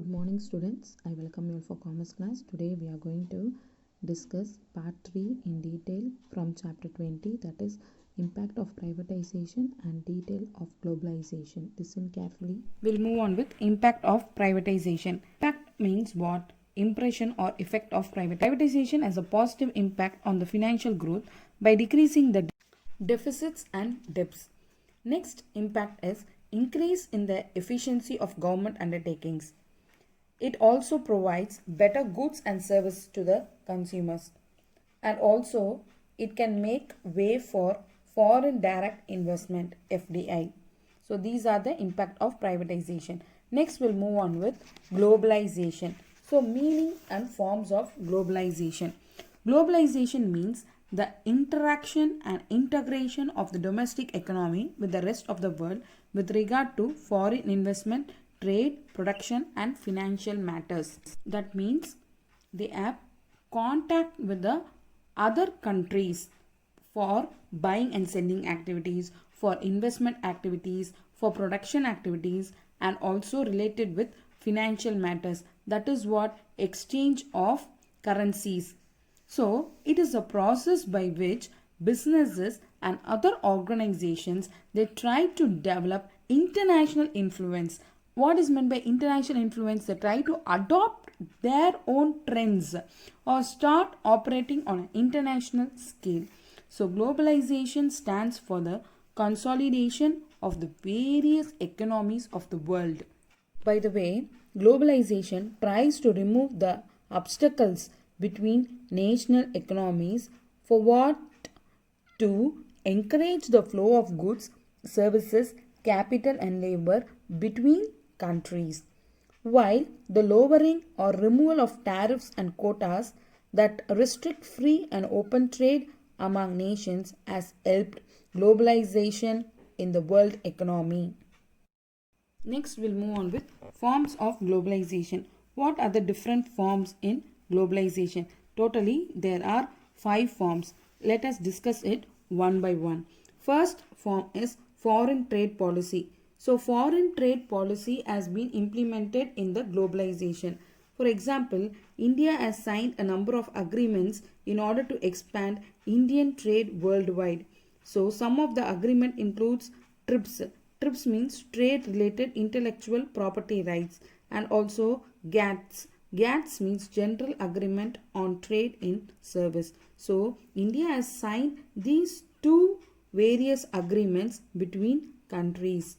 Good morning students, I welcome you all for commerce class. Today we are going to discuss part 3 in detail from chapter 20, that is impact of privatization and detail of globalization. Listen carefully. We'll move on with impact of privatization. Impact means what? Impression or effect of privatization has a positive impact on the financial growth by decreasing the deficits and debts. Next impact is increase in the efficiency of government undertakings. It also provides better goods and services to the consumers. And also it can make way for foreign direct investment, FDI. So these are the impact of privatization. Next we'll move on with globalization. So meaning and forms of globalization. Globalization means the interaction and integration of the domestic economy with the rest of the world with regard to foreign investment, trade, production and financial matters. That means they have contact with the other countries for buying and selling activities, for investment activities, for production activities and also related with financial matters. That is what exchange of currencies. So it is a process by which businesses and other organizations they try to develop international influence. What is meant by international influence? They try to adopt their own trends or start operating on an international scale. So globalization stands for the consolidation of the various economies of the world. By the way, globalization tries to remove the obstacles between national economies for what? To encourage the flow of goods, services, capital and labor between countries, while the lowering or removal of tariffs and quotas that restrict free and open trade among nations has helped globalization in the world economy. Next we'll move on with forms of globalization. What are the different forms in globalization? Totally there are 5 forms. Let us discuss it one by one. First form is foreign trade policy. So foreign trade policy has been implemented in the globalization. For example, India has signed a number of agreements in order to expand Indian trade worldwide. So some of the agreement includes TRIPS. TRIPS means trade related intellectual property rights, and also GATS. GATS means General Agreement on Trade in Service. So India has signed these two various agreements between countries.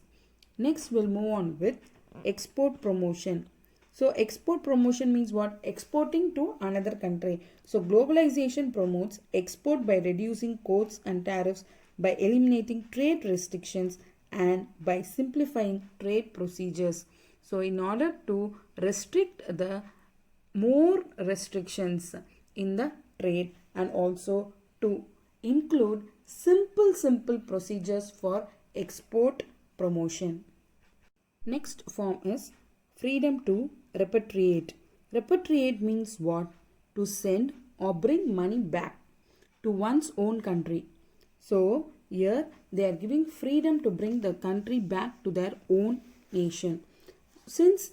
Next we'll move on with export promotion. So export promotion means what? Exporting to another country. So globalization promotes export by reducing quotas and tariffs, by eliminating trade restrictions and by simplifying trade procedures. So in order to restrict the more restrictions in the trade and also to include simple procedures for export promotion. Next form is freedom to repatriate. Repatriate means what? To send or bring money back to one's own country. So here they are giving freedom to bring the country back to their own nation. Since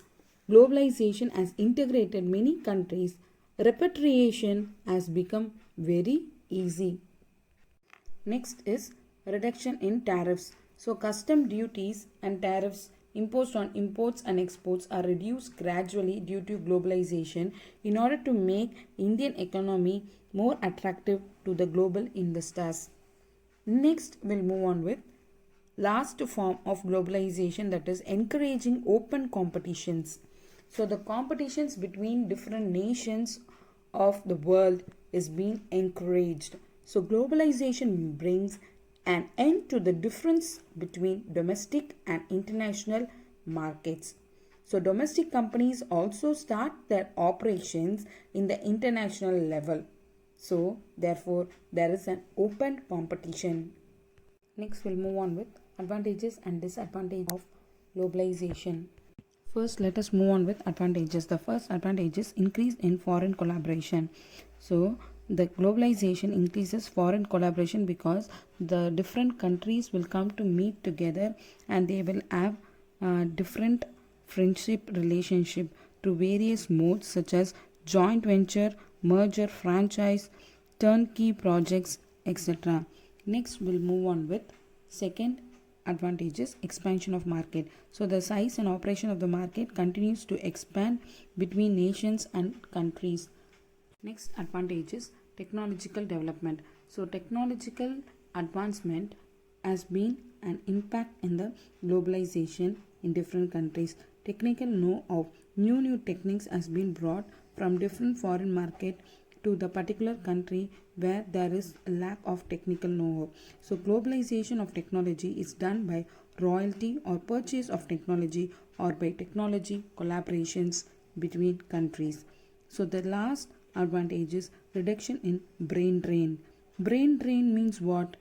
globalization has integrated many countries, repatriation has become very easy. Next is reduction in tariffs. So custom duties and tariffs imposed on imports and exports are reduced gradually due to globalization in order to make Indian economy more attractive to the global investors. Next we'll move on with last form of globalization, that is encouraging open competitions. So the competitions between different nations of the world is being encouraged. So globalization brings an end to the difference between domestic and international markets. So domestic companies also start their operations in the international level. So therefore there is an open competition. Next we'll move on with advantages and disadvantages of globalization. First, let us move on with advantages. The first advantage is increase in foreign collaboration. So the globalization increases foreign collaboration because the different countries will come to meet together and they will have different friendship relationship through various modes such as joint venture, merger, franchise, turnkey projects, etc. Next, we'll move on with second advantages, expansion of market. So the size and operation of the market continues to expand between nations and countries. Next advantage is technological development. So technological advancement has been an impact in the globalization in different countries. Technical know-how, new techniques has been brought from different foreign market to the particular country where there is a lack of technical know-how. So globalization of technology is done by royalty or purchase of technology or by technology collaborations between countries. So the last advantage is reduction in brain drain. Brain drain means what?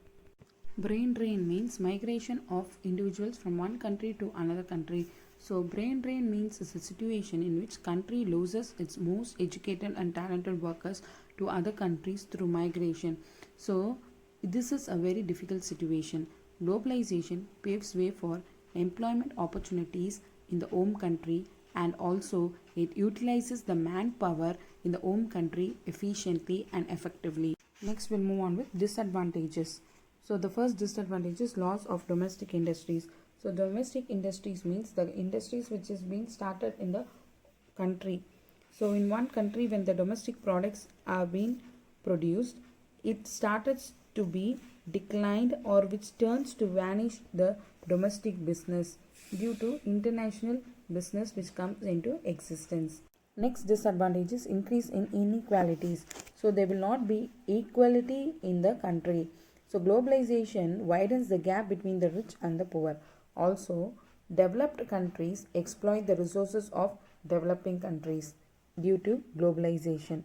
Brain drain means migration of individuals from one country to another country. So brain drain means it's a situation in which country loses its most educated and talented workers to other countries through migration. So this is a very difficult situation. Globalization paves way for employment opportunities in the home country, and also it utilizes the manpower in the home country efficiently and effectively. Next we'll move on with disadvantages. So the first disadvantage is loss of domestic industries. So domestic industries means the industries which is being started in the country. So in one country, when the domestic products are being produced, it starts to be declined, or which turns to vanish the domestic business due to international business which comes into existence. Next disadvantage is increase in inequalities. So there will not be equality in the country. So globalization widens the gap between the rich and the poor. Also, developed countries exploit the resources of developing countries due to globalization.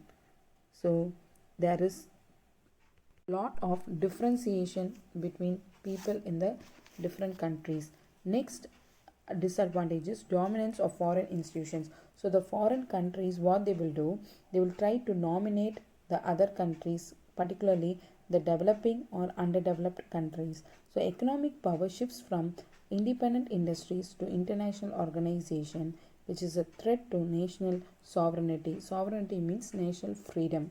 So there is lot of differentiation between people in the different countries. Next disadvantage is dominance of foreign institutions. So the foreign countries, what they will do, they will try to dominate the other countries, particularly the developing or underdeveloped countries. So economic power shifts from independent industries to international organization, which is a threat to national sovereignty. Sovereignty means national freedom.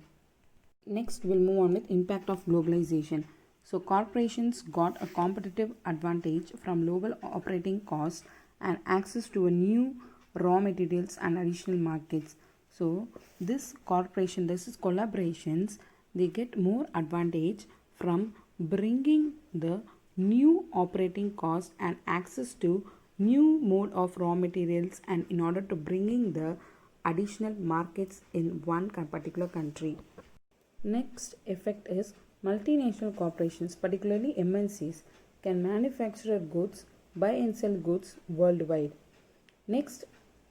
Next, we'll move on with impact of globalization. So corporations got a competitive advantage from lower operating costs and access to a new raw materials and additional markets. So this is collaborations, they get more advantage from bringing the new operating cost and access to new mode of raw materials, and in order to bringing the additional markets in one particular country. Next effect is multinational corporations, particularly MNCs, can manufacture goods, buy and sell goods worldwide. Next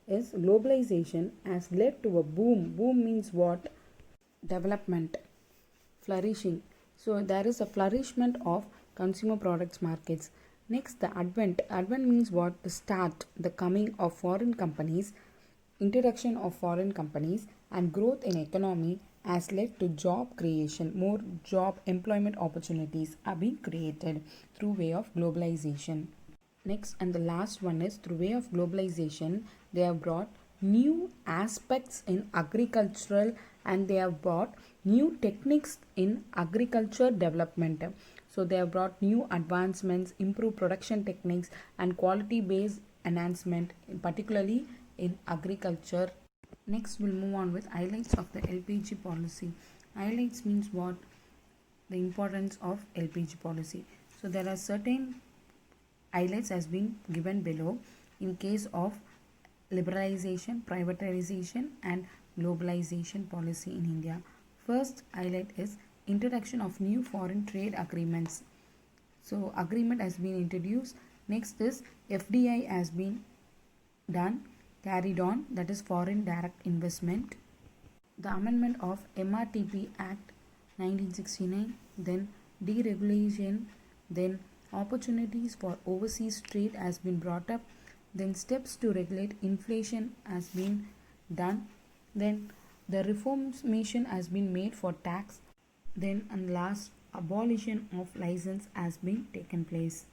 is globalization has led to a boom. Boom means what? Development, flourishing. So there is a flourishment of consumer products markets. Next, the advent. Advent means what? The start, the coming of foreign companies, introduction of foreign companies, and growth in economy has led to job creation. More job employment opportunities are being created through way of globalization. Next and the last one is through way of globalization, they have brought new aspects in agricultural, and they have brought new techniques in agriculture development. So they have brought new advancements, improved production techniques, and quality based enhancement, particularly in agriculture. Next, we'll move on with highlights of the LPG policy. Highlights means what? The importance of LPG policy. So there are certain highlights has been given below in case of liberalization, privatization, and globalization policy in India. First highlight is introduction of new foreign trade agreements. So agreement has been introduced. Next is FDI has been done, carried on, that is foreign direct investment. The amendment of MRTP Act 1969, then deregulation, then opportunities for overseas trade has been brought up, then steps to regulate inflation has been done, then the reformation has been made for tax, then and last abolition of license has been taken place.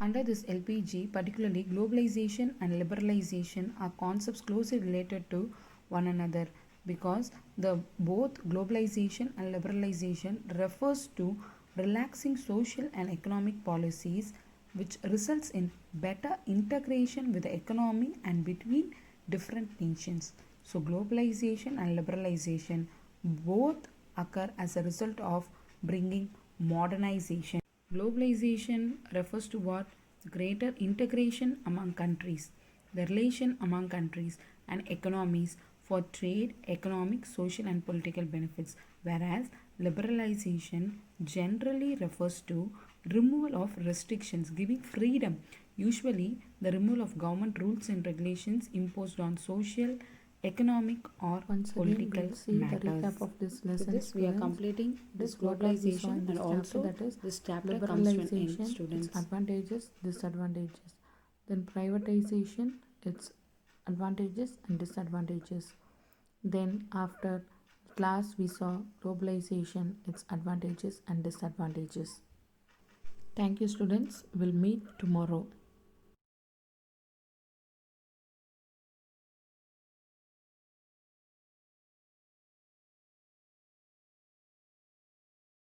Under this LPG, particularly globalization and liberalization are concepts closely related to one another, because the both globalization and liberalization refers to relaxing social and economic policies which results in better integration with the economy and between different nations. So globalization and liberalization both occur as a result of bringing modernization. Globalization refers to what? Greater integration among countries, the relation among countries and economies for trade, economic, social, and political benefits, whereas liberalization generally refers to removal of restrictions, giving freedom, usually the removal of government rules and regulations imposed on social, economic, or Once again, political we'll see matters. the recap of this lesson. With this, we are students. completing this What all we saw in globalization, this and chapter, also that is this chapter comes to an end, liberalization, its students. advantages, disadvantages. Then privatization, its advantages and disadvantages. Then after class we saw globalization, its advantages and disadvantages. Thank you students. We'll meet tomorrow.